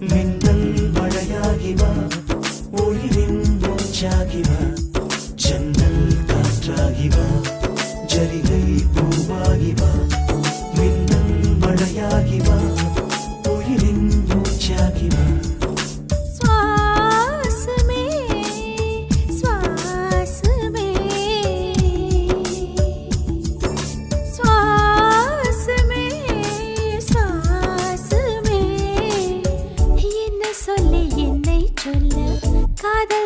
மின்னல் மழையாகி வா, ஒளிரின் மூச்சாகி வா, ஜன்னல் காற்றாகி வா, ஜரிகை பூவாகி வா, மின்னல் மழையாகி வா, ஒளிரின் மூச்சாகி வா. சொல்ல என்னை சொல்ல காதல்